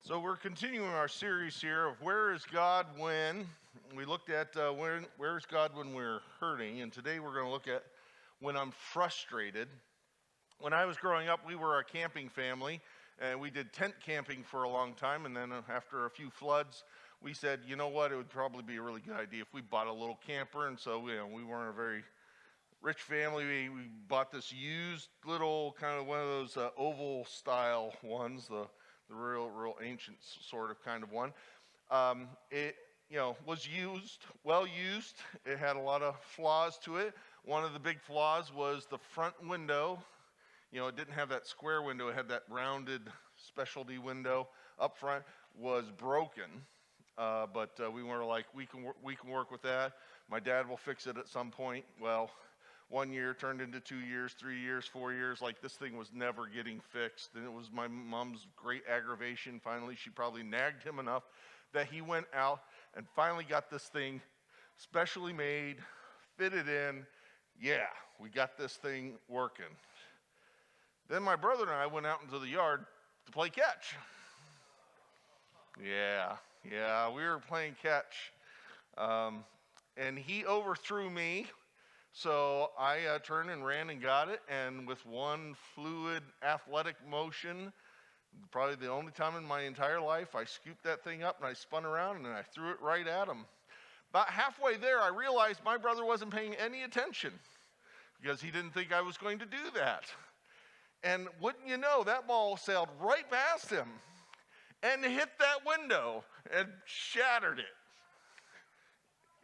So we're continuing our series here of where is God when we looked at where's God when we're hurting, and today we're going to look at when I'm frustrated. When I was growing up, we were a camping family, and we did tent camping for a long time, and then after a few floods, we said, you know what, it would probably be a really good idea if we bought a little camper, and so we weren't a very rich family. We bought this used little kind of one of those oval style ones, the real ancient sort of kind of one. It was well used. It had a lot of flaws to it. One of the big flaws was the front window. It didn't have that square window. It had that rounded specialty window up front. Was broken, but we were like, we can work with that. My dad will fix it at some point. Well, 1 year turned into 2 years, 3 years, 4 years. Like, this thing was never getting fixed. And it was my mom's great aggravation. Finally, she probably nagged him enough that he went out and finally got this thing specially made, fitted in. Yeah, we got this thing working. Then my brother and I went out into the yard to play catch. Yeah, we were playing catch. And he overthrew me. So I turned and ran and got it, and with one fluid athletic motion, probably the only time in my entire life, I scooped that thing up and I spun around and I threw it right at him. About halfway there, I realized my brother wasn't paying any attention because he didn't think I was going to do that. And wouldn't you know, that ball sailed right past him and hit that window and shattered it.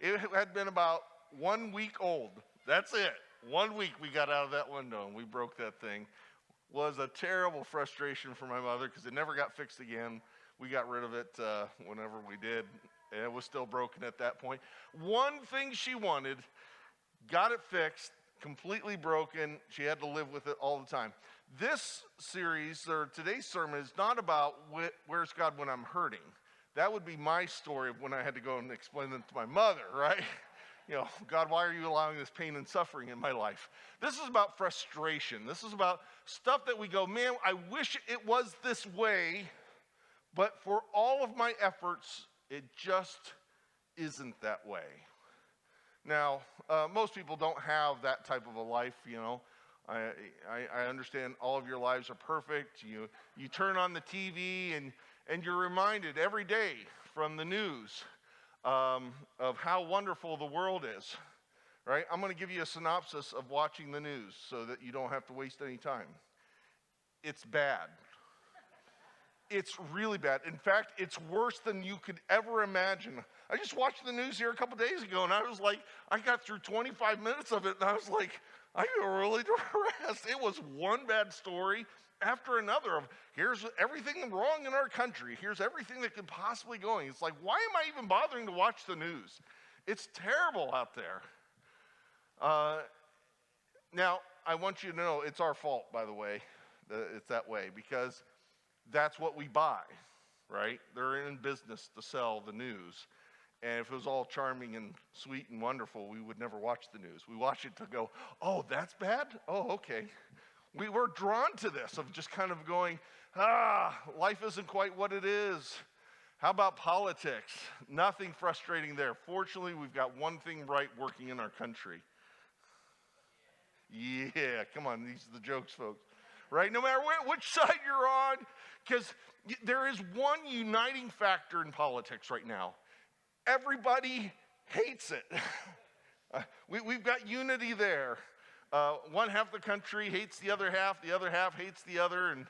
It had been about 1 week old. That's it. 1 week we got out of that window and we broke that thing. Was a terrible frustration for my mother because it never got fixed again. We got rid of it whenever we did, and it was still broken at that point. One thing she wanted, got it fixed, completely broken. She had to live with it all the time. This series, or today's sermon, is not about where's God when I'm hurting. That would be my story of when I had to go and explain it to my mother, right? God, why are you allowing this pain and suffering in my life? This is about frustration. This is about stuff that we go, man, I wish it was this way, but for all of my efforts, it just isn't that way. Now, most people don't have that type of a life, I understand all of your lives are perfect. You turn on the TV and you're reminded every day from the news of how wonderful the world is, right? I'm going to give you a synopsis of watching the news so that you don't have to waste any time. It's bad. It's really bad. In fact, it's worse than you could ever imagine. I just watched the news here a couple days ago, and I was like, I got through 25 minutes of it, and I was like, I got really depressed. It was one bad story after another of here's everything wrong in our country. Here's everything that could possibly go on. It's like, why am I even bothering to watch the news? It's terrible out there. Now, I want you to know it's our fault, by the way, that it's that way, because that's what we buy, right? They're in business to sell the news. And if it was all charming and sweet and wonderful, we would never watch the news. We watch it to go, oh, that's bad? Oh, okay. We were drawn to this of just kind of going, life isn't quite what it is. How about politics? Nothing frustrating there. Fortunately, we've got one thing right working in our country. Yeah, come on, these are the jokes, folks. Right? No matter which side you're on, because there is one uniting factor in politics right now. Everybody hates it. We've got unity there. One half of the country hates the other half hates the other, and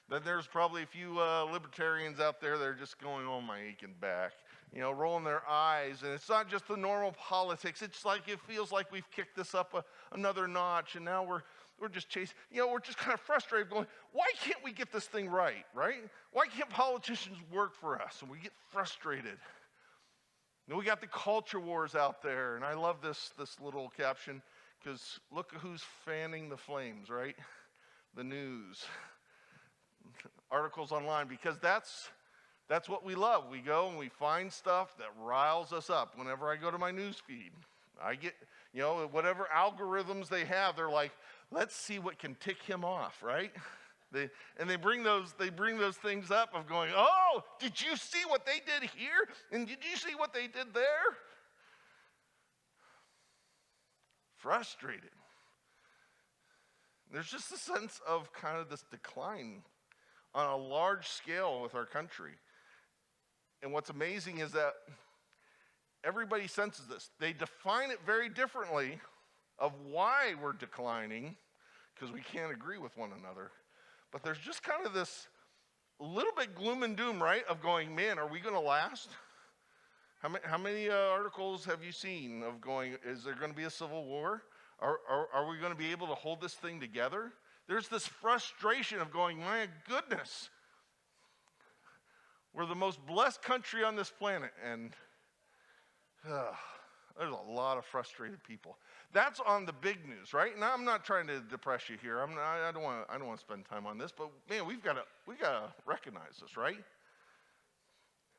then there's probably a few libertarians out there that are just going, oh, my aching back, rolling their eyes. And it's not just the normal politics. It's like it feels like we've kicked this up another notch, and now we're just chasing, we're just kind of frustrated going, why can't we get this thing right? Why can't politicians work for us? And we get frustrated. We got the culture wars out there, and I love this little caption because look who's fanning the flames, right? The news. Articles online, because that's what we love. We go and we find stuff that riles us up. Whenever I go to my news feed, I get, whatever algorithms they have, they're like, let's see what can tick him off, right? They bring those things up of going, oh, did you see what they did here? And did you see what they did there? Frustrated. There's just a sense of kind of this decline on a large scale with our country. And what's amazing is that everybody senses this. They define it very differently of why we're declining, because we can't agree with one another. But there's just kind of this little bit gloom and doom, right, of going, man, are we going to last? How many articles have you seen of going, is there going to be a civil war? Are we going to be able to hold this thing together? There's this frustration of going, my goodness, we're the most blessed country on this planet, and there's a lot of frustrated people. That's on the big news, right? Now, I'm not trying to depress you here. I don't want to spend time on this, but man, we got to recognize this, right?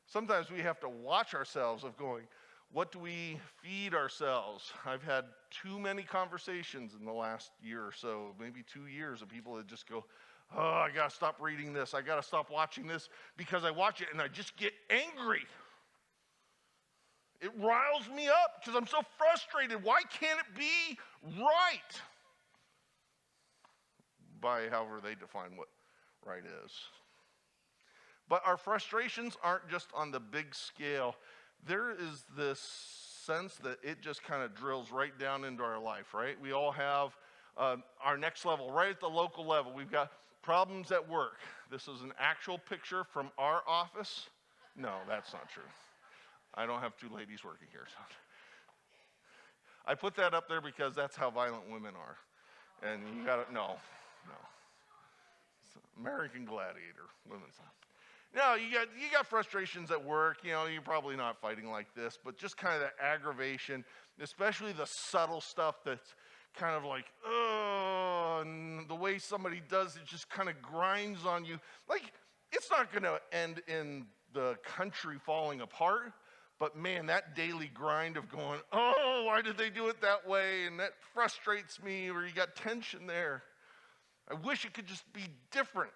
Sometimes we have to watch ourselves of going, what do we feed ourselves? I've had too many conversations in the last year or so, maybe 2 years, of people that just go, oh, I got to stop reading this. I got to stop watching this because I watch it and I just get angry. It riles me up because I'm so frustrated. Why can't it be right? By however they define what right is. But our frustrations aren't just on the big scale. There is this sense that it just kind of drills right down into our life, right? We all have our next level, right at the local level. We've got problems at work. This is an actual picture from our office. No, that's not true. I don't have two ladies working here. So. I put that up there because that's how violent women are. And you got to, no. It's American Gladiator, women's side. No, you got frustrations at work. You know, you're probably not fighting like this, but just kind of that aggravation, especially the subtle stuff that's kind of like, oh, and the way somebody does it just kind of grinds on you. Like, it's not going to end in the country falling apart, but man, that daily grind of going, oh, why did they do it that way? And that frustrates me, or you got tension there. I wish it could just be different.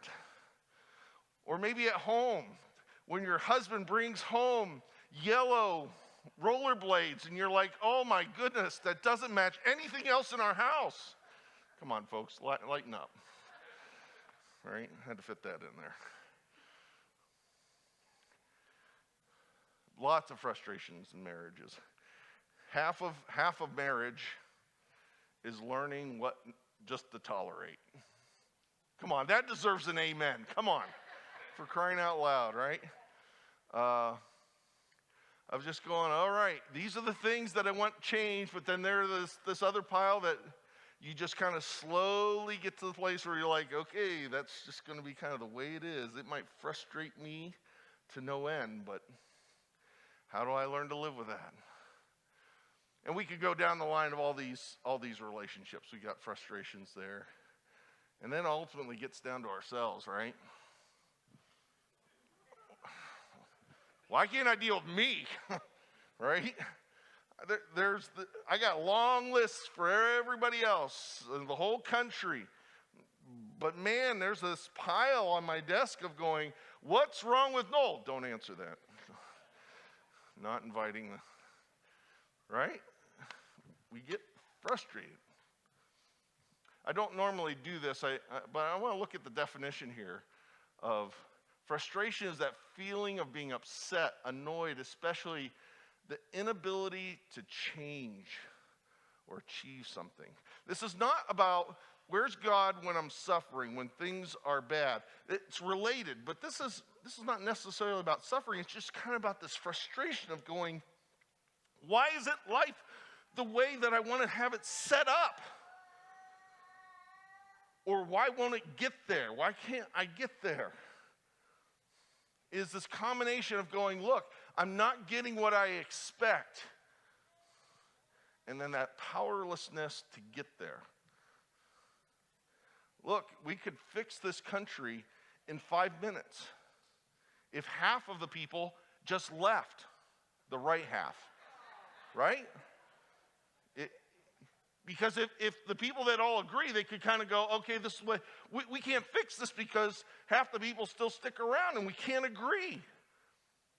Or maybe at home, when your husband brings home yellow rollerblades and you're like, oh my goodness, that doesn't match anything else in our house. Come on, folks, lighten up. All right, I had to fit that in there. Lots of frustrations in marriages. Half of marriage is learning what just to tolerate. Come on, that deserves an amen. Come on. For crying out loud, right? Of just going, all right, these are the things that I want changed, but then there's this other pile that you just kind of slowly get to the place where you're like, okay, that's just going to be kind of the way it is. It might frustrate me to no end, but how do I learn to live with that? And we could go down the line of all these relationships. We got frustrations there. And then ultimately gets down to ourselves, right? Why can't I deal with me? Right? I got long lists for everybody else in the whole country. But man, there's this pile on my desk of going, what's wrong with Noel? Don't answer that. Not inviting right? We get frustrated. I don't normally do this, but I want to look at the definition here of frustration is that feeling of being upset, annoyed, especially the inability to change or achieve something. This is not about where's God when I'm suffering, when things are bad. It's related, but this is not necessarily about suffering. It's just kind of about this frustration of going, why isn't life the way that I want to have it set up? Or why won't it get there? Why can't I get there? Is this combination of going, look, I'm not getting what I expect. And then that powerlessness to get there. Look, we could fix this country in 5 minutes if half of the people just left, the right half, right? Because if the people that all agree, they could kind of go, okay, this is what, we can't fix this because half the people still stick around and we can't agree.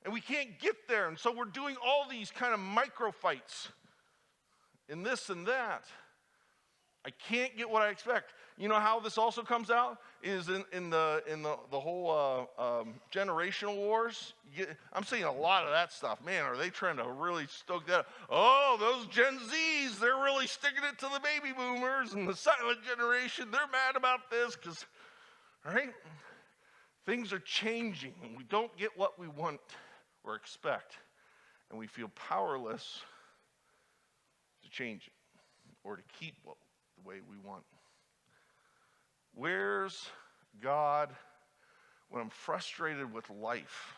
And we can't get there. And so we're doing all these kind of micro fights in this and that. I can't get what I expect. You know how this also comes out is in the whole generational wars. I'm seeing a lot of that stuff. Man, are they trying to really stoke that up? Oh, those Gen Zs, they're really sticking it to the baby boomers and the silent generation. They're mad about this because, right? Things are changing and we don't get what we want or expect. And we feel powerless to change it or to keep the way we want. Where's God when I'm frustrated with life?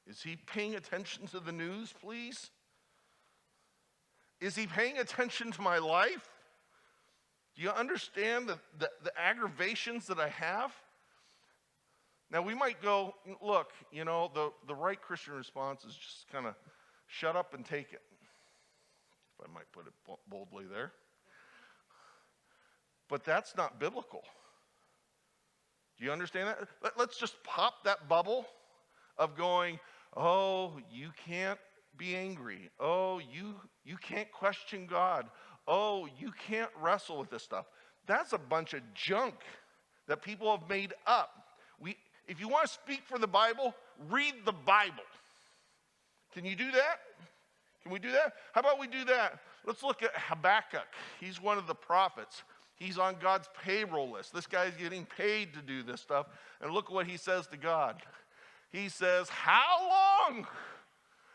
Is he paying attention to the news, please? Is he paying attention to my life? Do you understand the aggravations that I have? Now we might go, look, you know, the right Christian response is just kind of shut up and take it. If I might put it boldly there. But that's not biblical. Do you understand that? Let's just pop that bubble of going, oh, you can't be angry. Oh, you can't question God. Oh, you can't wrestle with this stuff. That's a bunch of junk that people have made up. If you want to speak for the Bible, read the Bible. Can you do that? Can we do that? How about we do that? Let's look at Habakkuk. He's one of the prophets. He's on God's payroll list. This guy's getting paid to do this stuff. And look what he says to God. He says, how long?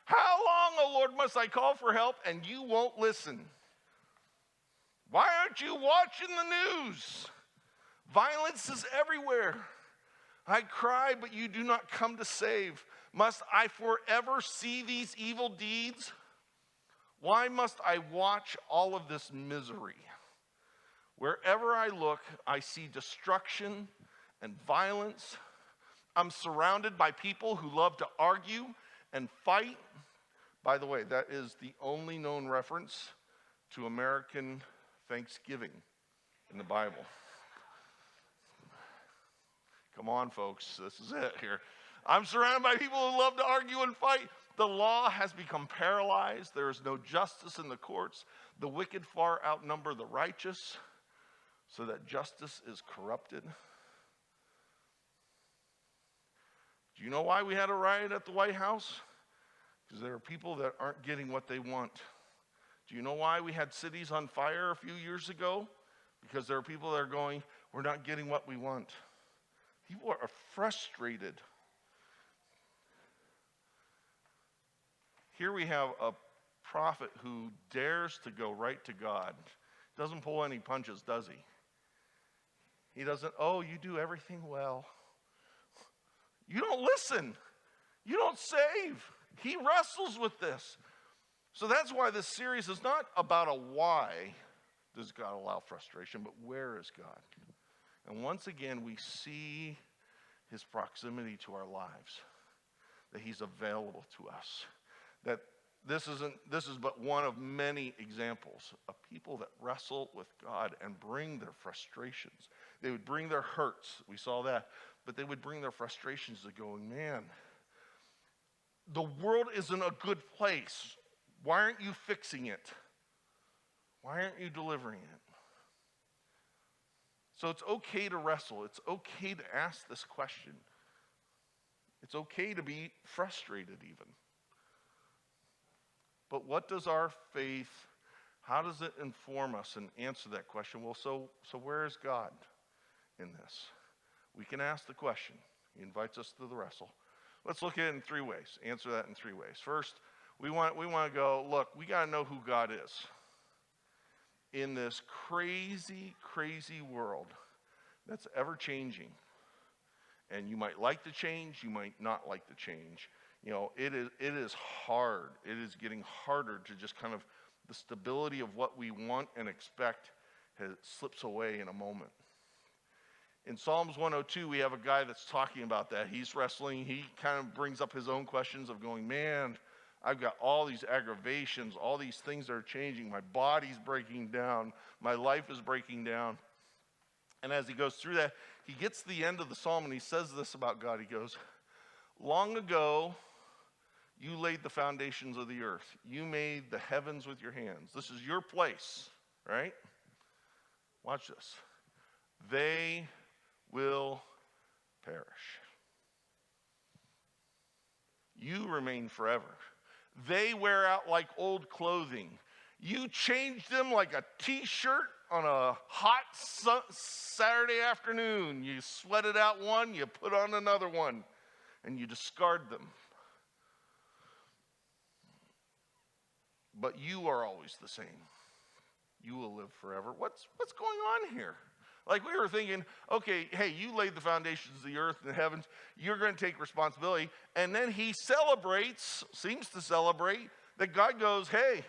How long, O Lord, must I call for help and you won't listen? Why aren't you watching the news? Violence is everywhere. I cry, but you do not come to save. Must I forever see these evil deeds? Why must I watch all of this misery? Wherever I look, I see destruction and violence. I'm surrounded by people who love to argue and fight. By the way, that is the only known reference to American Thanksgiving in the Bible. Come on, folks, this is it here. I'm surrounded by people who love to argue and fight. The law has become paralyzed. There is no justice in the courts. The wicked far outnumber the righteous, so that justice is corrupted. Do you know why we had a riot at the White House? Because there are people that aren't getting what they want. Do you know why we had cities on fire a few years ago? Because there are people that are going, we're not getting what we want. People are frustrated. Here we have a prophet who dares to go right to God. Doesn't pull any punches, does he? He doesn't, oh, you do everything well. You don't listen. You don't save. He wrestles with this. So that's why this series is not about a why does God allow frustration, but where is God? And once again, we see his proximity to our lives, that he's available to us, that this is but one of many examples of people that wrestle with God and bring their frustrations. They would bring their hurts. We saw that. But they would bring their frustrations to going, man, the world isn't a good place. Why aren't you fixing it? Why aren't you delivering it? So it's okay to wrestle. It's okay to ask this question. It's okay to be frustrated even. But what does our faith, how does it inform us and answer that question? Well, so where is God in this? We can ask the question. He invites us to the wrestle. Let's look at it in three ways. Answer that in three ways. First, we want to go, look, we got to know who God is. In this crazy, crazy world that's ever changing. And you might like the change, you might not like the change. You know, it is hard. It is getting harder to just kind of, the stability of what we want and expect slips away in a moment. In Psalms 102, we have a guy that's talking about that. He's wrestling. He kind of brings up his own questions of going, man, I've got all these aggravations, all these things that are changing. My body's breaking down. My life is breaking down. And as he goes through that, he gets to the end of the psalm and he says this about God. He goes, long ago, you laid the foundations of the earth. You made the heavens with your hands. This is your place, right? Watch this. They will perish. You remain forever. They wear out like old clothing. You change them like a t-shirt on a hot Saturday afternoon. You sweated out one, you put on another one, and you discard them. But you are always the same. You will live forever. What's going on here? Like we were thinking, okay, hey, you laid the foundations of the earth and the heavens. You're going to take responsibility. And then he seems to celebrate, that God goes, hey,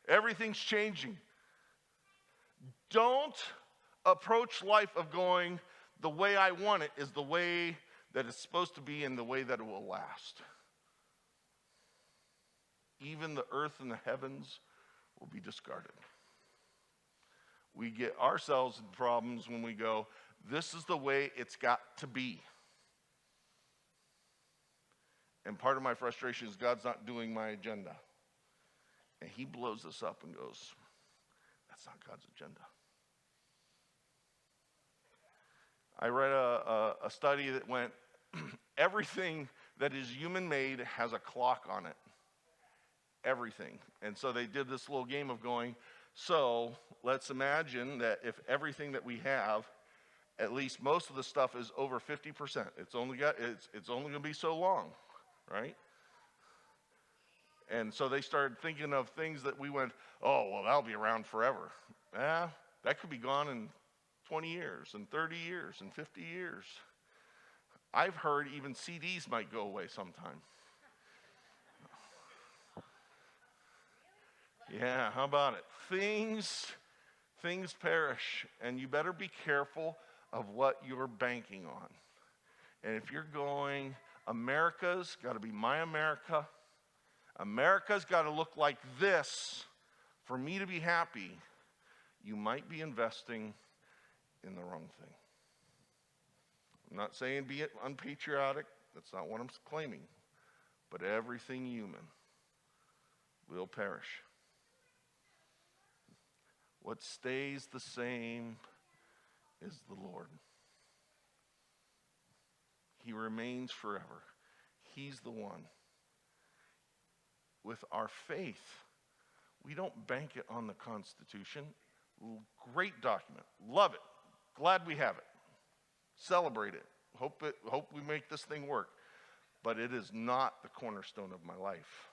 everything's changing. Don't approach life of going, the way I want it is the way that it's supposed to be and the way that it will last. Even the earth and the heavens will be discarded. We get ourselves in problems when we go, this is the way it's got to be. And part of my frustration is God's not doing my agenda. And he blows this up and goes, that's not God's agenda. I read a study that went, everything that is human-made has a clock on it. Everything. And so they did this little game of going, so let's imagine that if everything that we have, at least most of the stuff is over 50%. It's only going to be so long, right? And so they started thinking of things that we went, oh, well, that'll be around forever. That could be gone in 20 years and 30 years and 50 years. I've heard even CDs might go away sometime. Yeah, how about it? Things perish, and you better be careful of what you're banking on. And if you're going, America's got to be my America. America's got to look like this for me to be happy. You might be investing in the wrong thing. I'm not saying be unpatriotic. That's not what I'm claiming. But everything human will perish. What stays the same is the Lord. He remains forever. He's the one. With our faith, we don't bank it on the Constitution. Great document. Love it. Glad we have it. Celebrate it. Hope we make this thing work. But it is not the cornerstone of my life.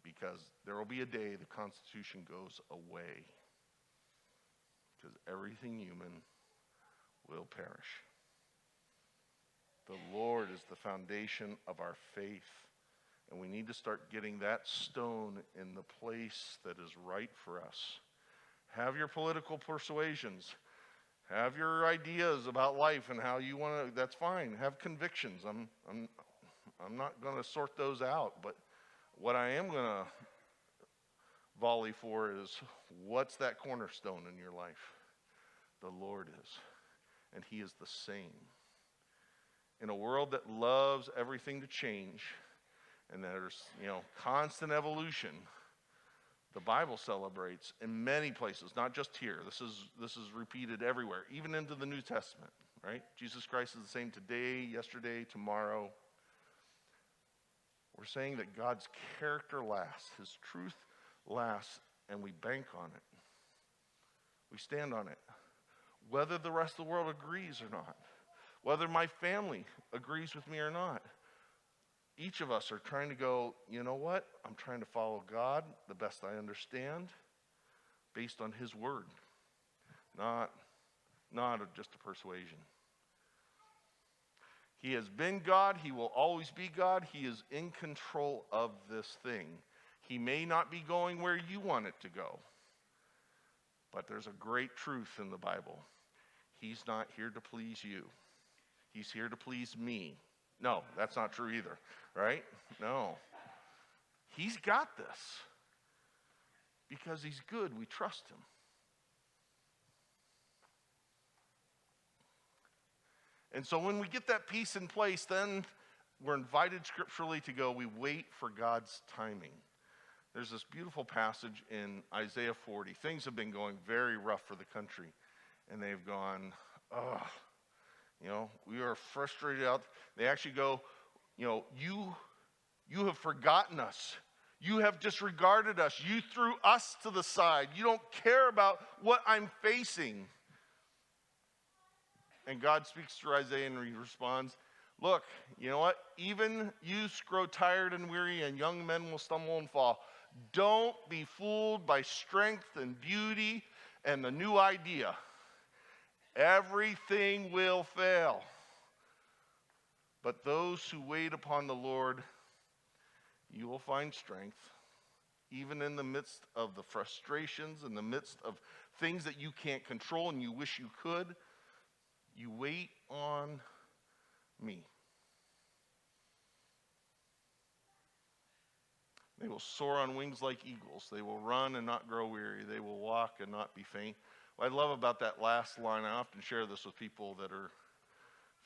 Because there will be a day the Constitution goes away. Because everything human will perish. The Lord is the foundation of our faith. And we need to start getting that stone in the place that is right for us. Have your political persuasions. Have your ideas about life and how you want to, that's fine. Have convictions. I'm not going to sort those out, but what I am going to volley for is, what's that cornerstone in your life? The Lord is. And he is the same. In a world that loves everything to change, and there's, constant evolution, the Bible celebrates in many places, not just here. This is repeated everywhere, even into the New Testament, right? Jesus Christ is the same today, yesterday, tomorrow. We're saying that God's character lasts, his truth lasts, and we bank on it. We stand on it. Whether the rest of the world agrees or not, whether my family agrees with me or not, each of us are trying to go, you know what? I'm trying to follow God the best I understand based on his word, not just a persuasion. He has been God. He will always be God. He is in control of this thing. He may not be going where you want it to go, but there's a great truth in the Bible. He's not here to please you. He's here to please me. No, that's not true either, right? No. He's got this. Because he's good, we trust him. And so when we get that peace in place, then we're invited scripturally to go, we wait for God's timing. There's this beautiful passage in Isaiah 40. Things have been going very rough for the country. And they've gone, we are frustrated out. They actually go, you have forgotten us. You have disregarded us. You threw us to the side. You don't care about what I'm facing. And God speaks through Isaiah and he responds, look, you know what? Even youths grow tired and weary, and young men will stumble and fall. Don't be fooled by strength and beauty and the new idea. Everything will fail. But those who wait upon the Lord, you will find strength. Even in the midst of the frustrations, in the midst of things that you can't control and you wish you could, you wait on me. They will soar on wings like eagles. They will run and not grow weary. They will walk and not be faint. What I love about that last line, I often share this with people that are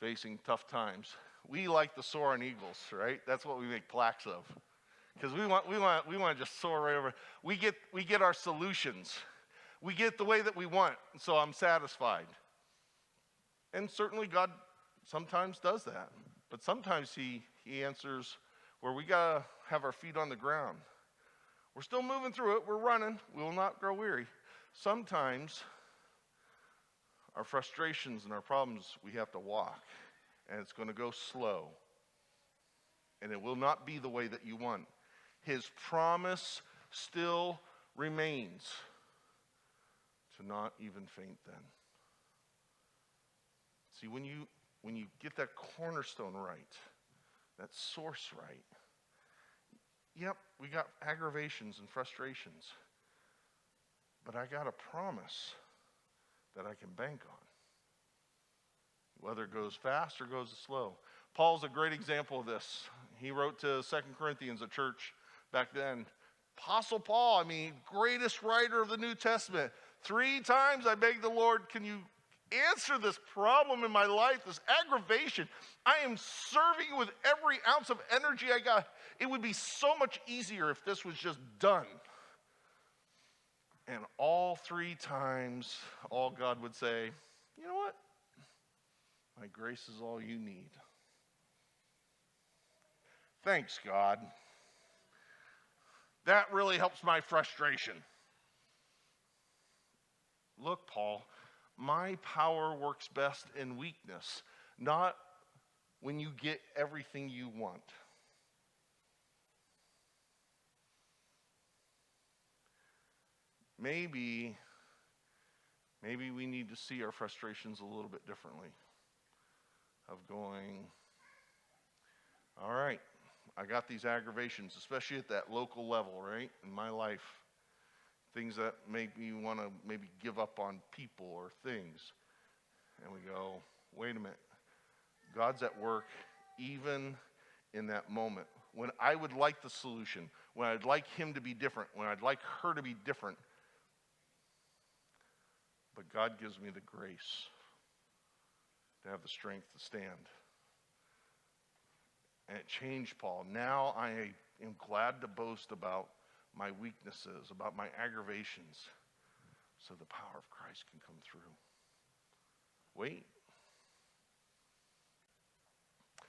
facing tough times. We like to soar on eagles, right? That's what we make plaques of. Because we want to just soar right over. We get our solutions. We get the way that we want, so I'm satisfied. And certainly God sometimes does that. But sometimes he answers where we got to have our feet on the ground. We're still moving through it. We're running. We will not grow weary. Sometimes our frustrations and our problems, we have to walk. And it's going to go slow. And it will not be the way that you want. His promise still remains to not even faint then. See, when you get that cornerstone right, that source right, yep, we got aggravations and frustrations, but I got a promise that I can bank on, whether it goes fast or goes slow. Paul's a great example of this. He wrote to 2 Corinthians, a church back then. Apostle Paul, greatest writer of the New Testament. 3 times I begged the Lord, can you answer this problem in my life, this aggravation? I am serving with every ounce of energy I got. It would be so much easier if this was just done. And all 3 times, all God would say, you know what? My grace is all you need. Thanks, God. That really helps my frustration. Look, Paul, my power works best in weakness, not when you get everything you want. Maybe we need to see our frustrations a little bit differently. Of going, all right, I got these aggravations, especially at that local level, right, in my life. Things that make me want to maybe give up on people or things. And we go, wait a minute. God's at work even in that moment. When I would like the solution, when I'd like him to be different, when I'd like her to be different. But God gives me the grace to have the strength to stand. And it changed Paul. Now I am glad to boast about my weaknesses, about my aggravations, so the power of Christ can come through. Wait.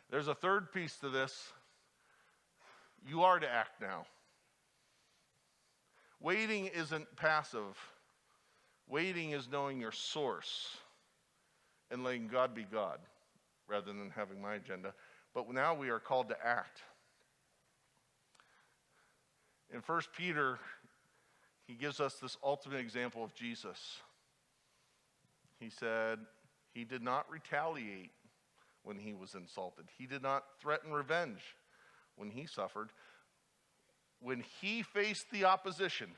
There's a third piece to this. You are to act now. Waiting isn't passive. Waiting is knowing your source and letting God be God rather than having my agenda. But now we are called to act. In 1 Peter, he gives us this ultimate example of Jesus. He said he did not retaliate when he was insulted. He did not threaten revenge when he suffered. When he faced the opposition,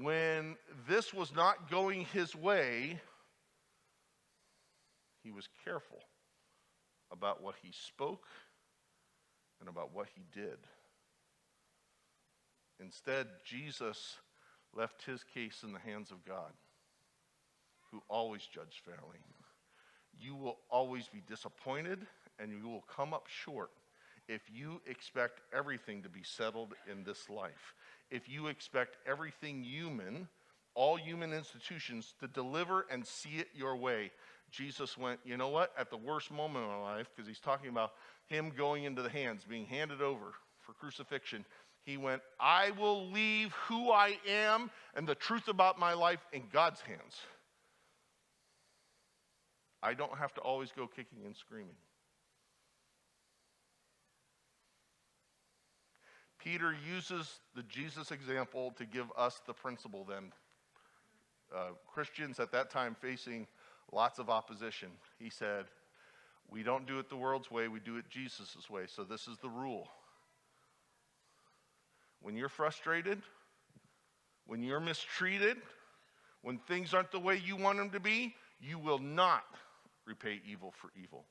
when this was not going his way, he was careful about what he spoke and about what he did. Instead, Jesus left his case in the hands of God, who always judges fairly. You will always be disappointed, and you will come up short if you expect everything to be settled in this life. If you expect everything human, all human institutions, to deliver and see it your way. Jesus went, you know what, at the worst moment of my life, because he's talking about him going into the hands, being handed over for crucifixion, he went, I will leave who I am and the truth about my life in God's hands. I don't have to always go kicking and screaming. Peter uses the Jesus example to give us the principle then. Christians at that time facing lots of opposition. He said, we don't do it the world's way, we do it Jesus' way. So this is the rule. When you're frustrated, when you're mistreated, when things aren't the way you want them to be, you will not repay evil for evil.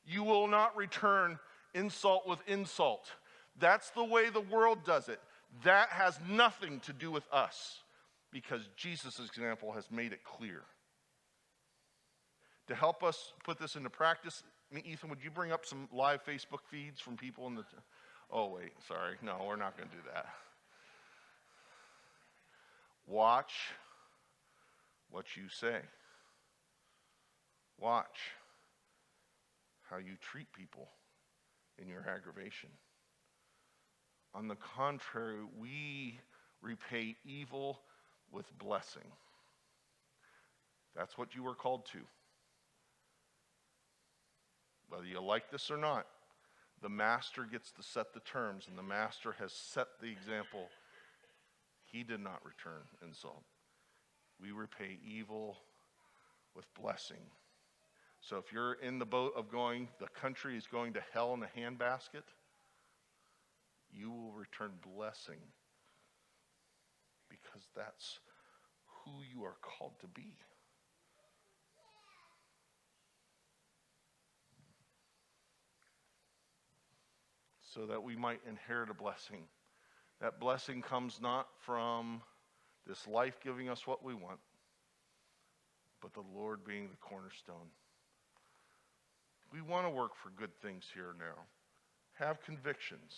You will not return insult with insult. That's the way the world does it. That has nothing to do with us, because Jesus' example has made it clear. To help us put this into practice, Ethan, would you bring up some live Facebook feeds from people in the... Oh, wait, sorry. No, we're not going to do that. Watch what you say. Watch how you treat people in your aggravation. On the contrary, we repay evil with blessing. That's what you were called to. Whether you like this or not, the master gets to set the terms, and the master has set the example. He did not return insult. We repay evil with blessing. So if you're in the boat of going, the country is going to hell in a handbasket, you will return blessing, because that's who you are called to be. So that we might inherit a blessing. That blessing comes not from this life giving us what we want, but the Lord being the cornerstone. We want to work for good things here and now. Have convictions.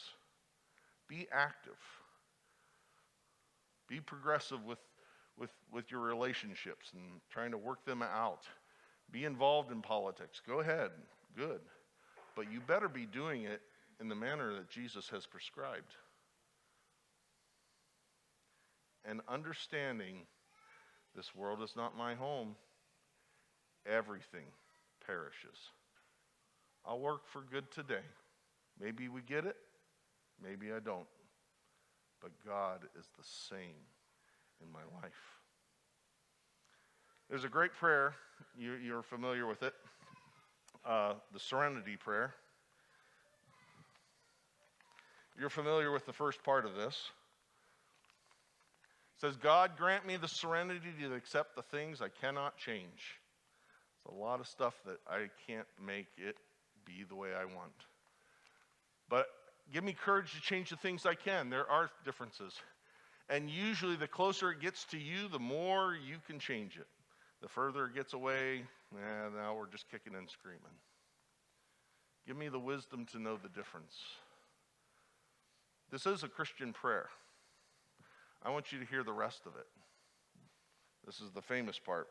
Be active. Be progressive with your relationships and trying to work them out. Be involved in politics. Go ahead. Good. But you better be doing it in the manner that Jesus has prescribed. And understanding this world is not my home. Everything perishes. I'll work for good today. Maybe we get it. Maybe I don't. But God is the same in my life. There's a great prayer. You're familiar with it. The Serenity Prayer. You're familiar with the first part of this. It says, God, grant me the serenity to accept the things I cannot change. There's a lot of stuff that I can't make it be the way I want. But give me courage to change the things I can. There are differences. And usually the closer it gets to you, the more you can change it. The further it gets away, now we're just kicking and screaming. Give me the wisdom to know the difference. This is a Christian prayer. I want you to hear the rest of it. This is the famous part.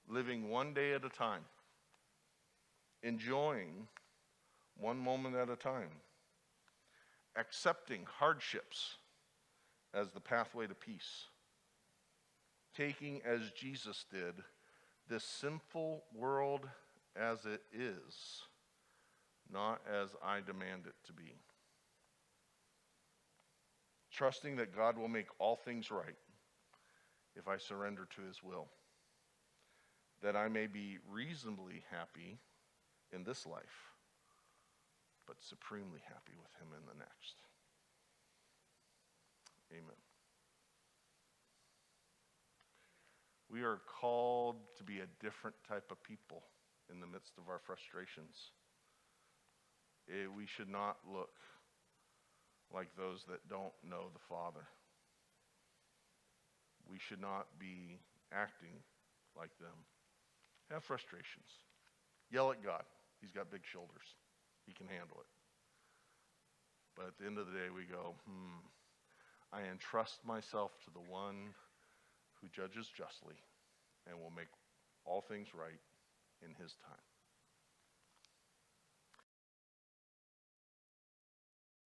Living one day at a time. Enjoying one moment at a time. Accepting hardships as the pathway to peace. Taking, as Jesus did, this sinful world as it is, not as I demand it to be. Trusting that God will make all things right if I surrender to his will. That I may be reasonably happy in this life, but supremely happy with him in the next. Amen. We are called to be a different type of people in the midst of our frustrations. We should not look like those that don't know the Father. We should not be acting like them. Have frustrations. Yell at God. He's got big shoulders. He can handle it. But at the end of the day, we go, I entrust myself to the one who judges justly and will make all things right in his time.